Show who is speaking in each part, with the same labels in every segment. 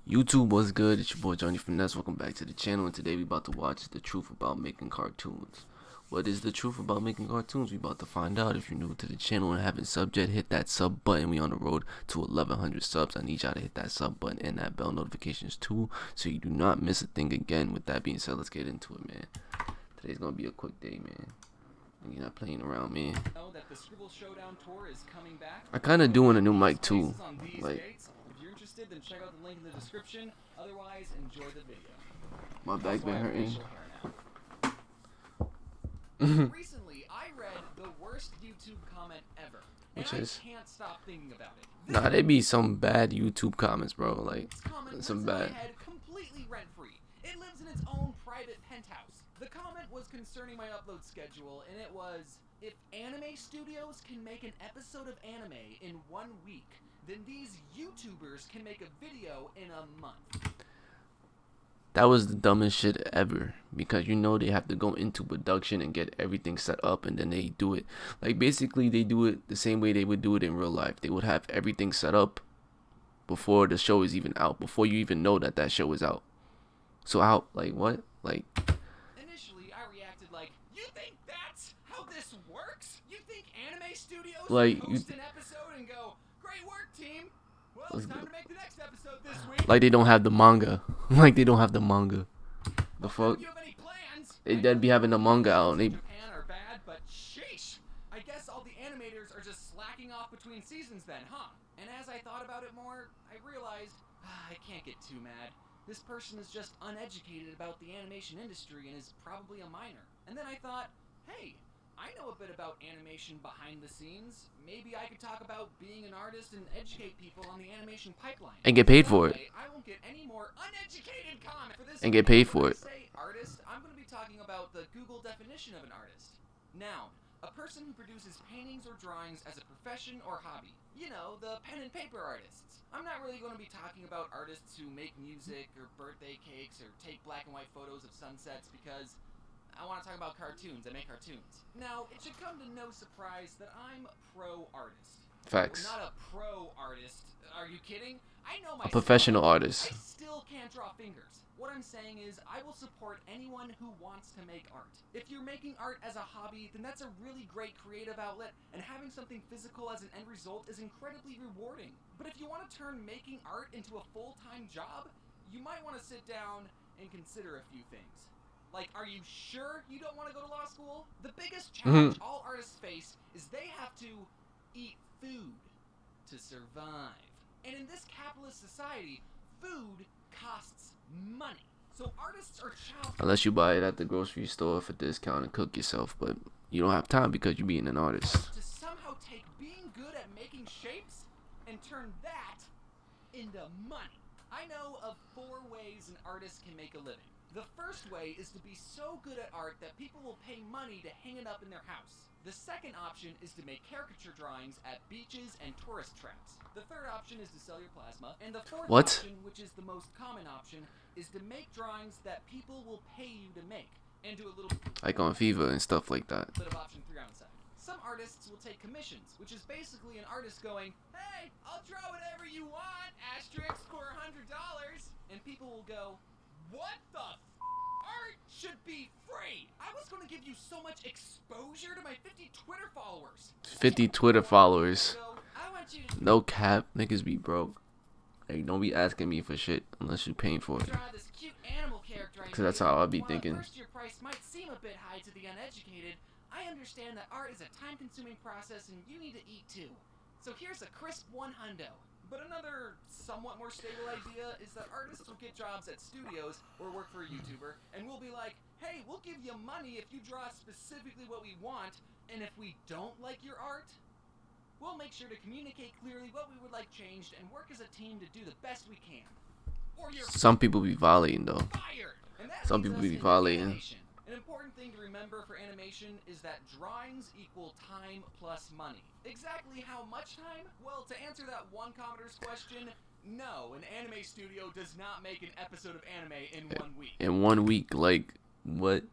Speaker 1: YouTube, what's good? It's your boy Johnny Finesse. Welcome back to the channel, and today we about to watch the truth about making cartoons. What is the truth about making cartoons? We about to find out. If you're new to the channel and haven't subbed yet, hit that sub button. We on the road to 1100 subs. I need y'all to hit that sub button and that bell notifications too, so you do not miss a thing again. With that being said, let's get into it, man. Today's gonna be a quick day, man. You're not playing around, man. I kind of doing a new mic too, like.
Speaker 2: Then check out the link in the description. Otherwise, enjoy the video.
Speaker 1: My back been hurting.
Speaker 2: Recently, I read the worst YouTube comment ever,
Speaker 1: Which
Speaker 2: and
Speaker 1: is?
Speaker 2: I can't stop thinking about it.
Speaker 1: Nah, they be some bad YouTube comments, bro. Like, some bad.
Speaker 2: Head completely rent-free. It lives in its own private penthouse. The comment was concerning my upload schedule, and it was, if anime studios can make an episode of anime in 1 week, then these YouTubers can make a video in a month.
Speaker 1: That was the dumbest shit ever, because you know they have to go into production and get everything set up, and then they do it. Like, basically they do it the same way they would do it in real life. They would have everything set up before the show is even out, before you even know that that show is out. So how, like, what? Like,
Speaker 2: initially I reacted like, you think that's how this works? You think anime studios
Speaker 1: like,
Speaker 2: post an episode and go, great work, team. Well, it's time to make the next episode this week.
Speaker 1: like they don't have the manga. Like they don't have the manga. The fuck?
Speaker 2: You have any plans?
Speaker 1: They dead be having the manga out. And they
Speaker 2: Japan are bad, but sheesh. I guess all the animators are just slacking off between seasons then, huh? And as I thought about it more, I realized I can't get too mad. This person is just uneducated about the animation industry and is probably a minor. And then I thought, hey, I know a bit about animation behind the scenes. Maybe I could talk about being an artist and educate people on the animation pipeline.
Speaker 1: and get paid for it.
Speaker 2: I won't get any more uneducated comment for this.
Speaker 1: And get paid for it.
Speaker 2: When I say artist, I'm going to be talking about the Google definition of an artist. Noun, a person who produces paintings or drawings as a profession or hobby. You know, the pen and paper artists. I'm not really going to be talking about artists who make music or birthday cakes or take black and white photos of sunsets, because I want to talk about cartoons. I make cartoons. Now, it should come to no surprise that I'm pro-artist.
Speaker 1: Facts.
Speaker 2: Not a pro-artist. Are you kidding? I know
Speaker 1: A
Speaker 2: myself.
Speaker 1: professional artist.
Speaker 2: I still can't draw fingers. What I'm saying is, I will support anyone who wants to make art. If you're making art as a hobby, then that's a really great creative outlet, and having something physical as an end result is incredibly rewarding. But if you want to turn making art into a full-time job, you might want to sit down and consider a few things. Like, are you sure you don't want to go to law school? The biggest challenge all artists face is they have to eat food to survive. And in this capitalist society, food costs money. So artists are challenged.
Speaker 1: Unless you buy it at the grocery store for discount and cook yourself, but you don't have time because you're being an artist.
Speaker 2: To somehow take being good at making shapes and turn that into money. I know of 4 ways an artist can make a living. The first way is to be so good at art that people will pay money to hang it up in their house. The second option is to make caricature drawings at beaches and tourist traps. The third option is to sell your plasma. And the fourth option, which is the most common option, is to make drawings that people will pay you to make. And do a little
Speaker 1: Like on Fever and stuff like that.
Speaker 2: bit of option 3 on the side. Some artists will take commissions, which is basically an artist going, hey, I'll draw whatever you want, asterisk, for $100. And people will go, what the art should be free. I was going to give you so much exposure to my 50 Twitter followers.
Speaker 1: 50 Twitter followers.
Speaker 2: So, I want you to
Speaker 1: No cap, niggas be broke. Like, don't be asking me for shit unless you're paying for it.
Speaker 2: draw this cute animal character.
Speaker 1: Cause that's how I be
Speaker 2: While
Speaker 1: thinking.
Speaker 2: at first your price might seem a bit high to the uneducated, I understand that art is a time-consuming process and you need to eat too. So here's a crisp 1 hundo. But another somewhat more stable idea is that artists will get jobs at studios or work for a YouTuber, and we'll be like, hey, we'll give you money if you draw specifically what we want, and if we don't like your art, we'll make sure to communicate clearly what we would like changed and work as a team to do the best we can. Or you're
Speaker 1: Some people be violating though.
Speaker 2: fired! And that
Speaker 1: Some
Speaker 2: leads
Speaker 1: people
Speaker 2: us
Speaker 1: be
Speaker 2: into
Speaker 1: violating.
Speaker 2: animation. An important thing to remember for animation is that drawings equal time plus money. Exactly how much time? Well, to answer that one commenter's question, no, an anime studio does not make an episode of anime in 1 week.
Speaker 1: In 1 week, like, what?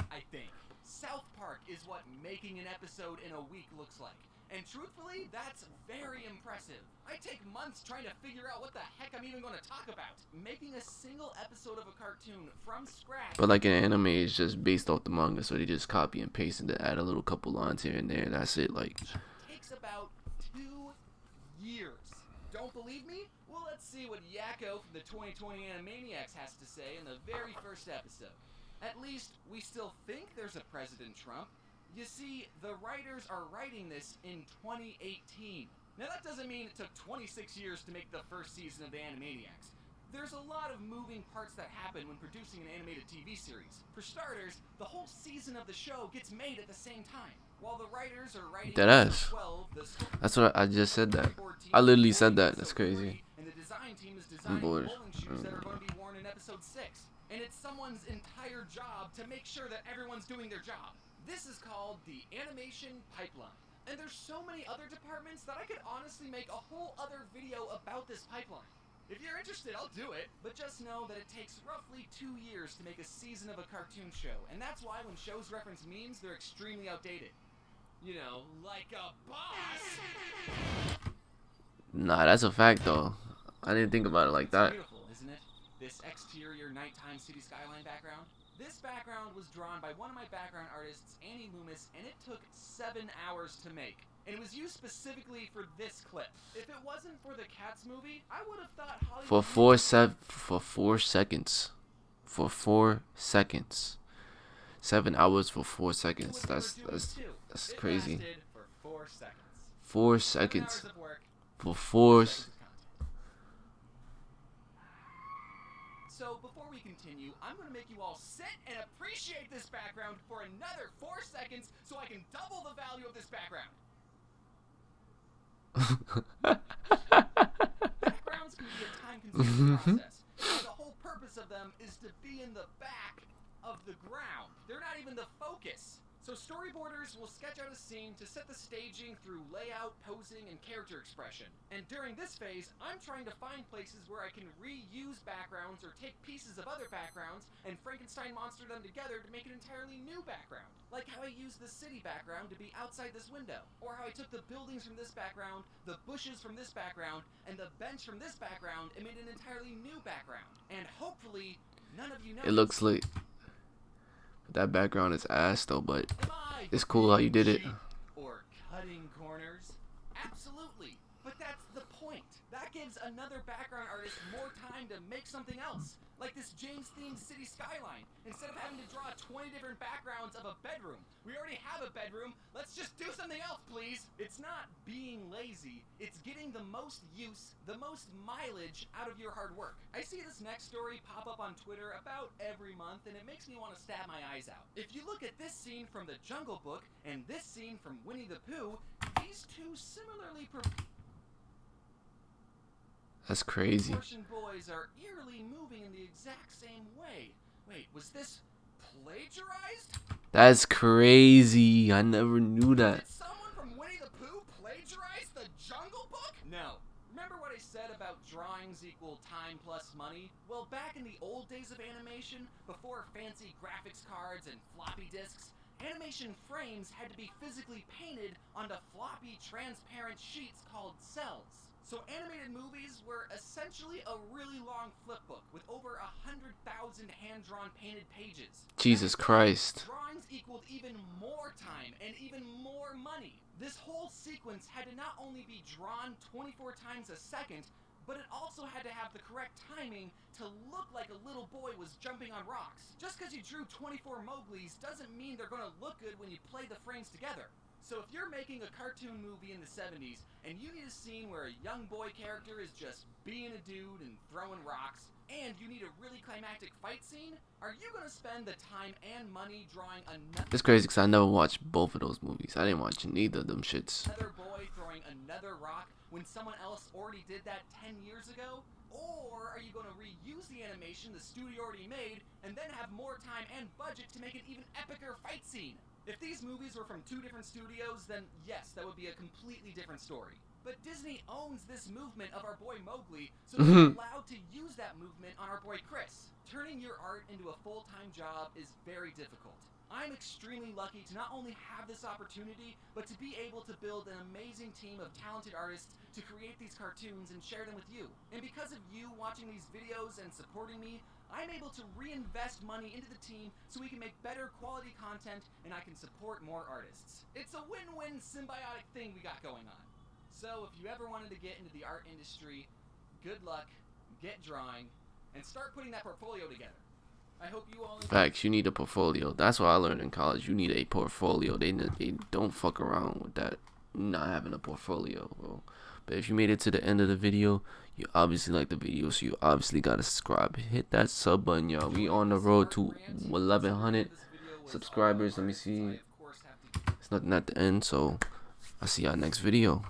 Speaker 2: I think. South Park is what making an episode in a week looks like. And truthfully, that's very impressive. I take months trying to figure out what the heck I'm even going to talk about. Making a single episode of a cartoon from scratch.
Speaker 1: But like an anime is just based off the manga, so they just copy and paste and then add a little couple lines here and there. That's it. Like
Speaker 2: Takes about 2 years. Don't believe me? Well, let's see what Yakko from the 2020 Animaniacs has to say in the very first episode. At least, we still think there's a President Trump. You see, the writers are writing this in 2018. Now that doesn't mean it took 26 years to make the first season of the Animaniacs. There's a lot of moving parts that happen when producing an animated TV series. For starters, the whole season of the show gets made at the same time. While the writers are writing
Speaker 1: Deadass.
Speaker 2: 12,
Speaker 1: that's what I just said that. I literally said that. That's crazy.
Speaker 2: And the design team is designing
Speaker 1: bored.
Speaker 2: bowling shoes that are going to be worn in episode 6. And it's someone's entire job to make sure that everyone's doing their job. This is called the animation pipeline. And there's so many other departments that I could honestly make a whole other video about this pipeline. If you're interested, I'll do it. But just know that it takes roughly 2 years to make a season of a cartoon show. And that's why when shows reference memes, they're extremely outdated. You know, like a boss.
Speaker 1: Nah, that's a fact though. I didn't think about it like that.
Speaker 2: Beautiful, isn't it? This exterior nighttime city skyline background. This background was drawn by one of my background artists, Annie Loomis, and it took 7 hours to make. And it was used specifically for this clip. If it wasn't for the Cats movie, I would have thought Hollywood...
Speaker 1: For 4 seconds. For 4 seconds. 7 hours for 4 seconds. That's crazy.
Speaker 2: It lasted for 4 seconds.
Speaker 1: 4
Speaker 2: 7
Speaker 1: seconds.
Speaker 2: hours of work,
Speaker 1: For 4
Speaker 2: seconds of content. So before we continue, I'm going to make you all sit and appreciate this background for another 4 seconds so I can double the value of this background. Backgrounds can be a time-consuming process. And the whole purpose of them is to be in the back of the ground. They're not even the focus. So storyboarders will sketch out a scene to set the staging through layout, posing, and character expression. And during this phase, I'm trying to find places where I can reuse backgrounds or take pieces of other backgrounds and Frankenstein monster them together to make an entirely new background. Like how I used the city background to be outside this window. Or how I took the buildings from this background, the bushes from this background, and the bench from this background and made an entirely new background. And hopefully, none of you know.
Speaker 1: It looks like that background is ass though, but it's cool how you did it.
Speaker 2: Or cutting corners. Absolutely. But that's the point. That gives another background artist more time to make something else. Like this James-themed city skyline. Instead of having to draw 20 different backgrounds of a bedroom. We already have a bedroom. Let's just do something else, please. It's not being lazy. It's getting the most use, the most mileage out of your hard work. I see this next story pop up on Twitter about every month, and it makes me want to stab my eyes out. If you look at this scene from The Jungle Book and this scene from Winnie the Pooh, these two similarly
Speaker 1: That's crazy.
Speaker 2: proportioned boys are eerily moving in the exact same way. Wait, was this plagiarized?
Speaker 1: That's crazy. I never knew that.
Speaker 2: Did someone from Winnie the Pooh plagiarize The Jungle Book? No. Remember what I said about drawings equal time plus money? Well, back in the old days of animation, before fancy graphics cards and floppy disks, animation frames had to be physically painted onto floppy transparent sheets called cells. So animated movies were essentially a really long flipbook with over 100,000 hand-drawn painted pages.
Speaker 1: Jesus Christ.
Speaker 2: Drawings equaled even more time and even more money. This whole sequence had to not only be drawn 24 times a second, but it also had to have the correct timing to look like a little boy was jumping on rocks. Just because you drew 24 Mowglis doesn't mean they're going to look good when you play the frames together. So if you're making a cartoon movie in the 70s, and you need a scene where a young boy character is just being a dude and throwing rocks, and you need a really climactic fight scene, are you going to spend the time and money drawing another...
Speaker 1: It's crazy because I never watched both of those movies. I didn't watch neither of them shits.
Speaker 2: ...another boy throwing another rock when someone else already did that 10 years ago? Or are you going to reuse the animation the studio already made, and then have more time and budget to make an even epicer fight scene? If these movies were from 2 different studios, then yes, that would be a completely different story. But Disney owns this movement of our boy Mowgli, so they're allowed to use that movement on our boy Chris. Turning your art into a full-time job is very difficult. I'm extremely lucky to not only have this opportunity, but to be able to build an amazing team of talented artists to create these cartoons and share them with you. And because of you watching these videos and supporting me, I'm able to reinvest money into the team so we can make better quality content and I can support more artists. It's a win-win symbiotic thing we got going on. So if you ever wanted to get into the art industry, good luck, get drawing, and start putting that portfolio together. I hope you all.
Speaker 1: Facts, you need a portfolio. That's what I learned in college. You need a portfolio. They don't fuck around with that. Not having a portfolio, bro. But if you made it to the end of the video, you obviously like the video, so you obviously gotta subscribe. Hit that sub button, y'all. We on the road to 1,100 subscribers. Let me see. It's nothing at the end, so I'll see y'all next video.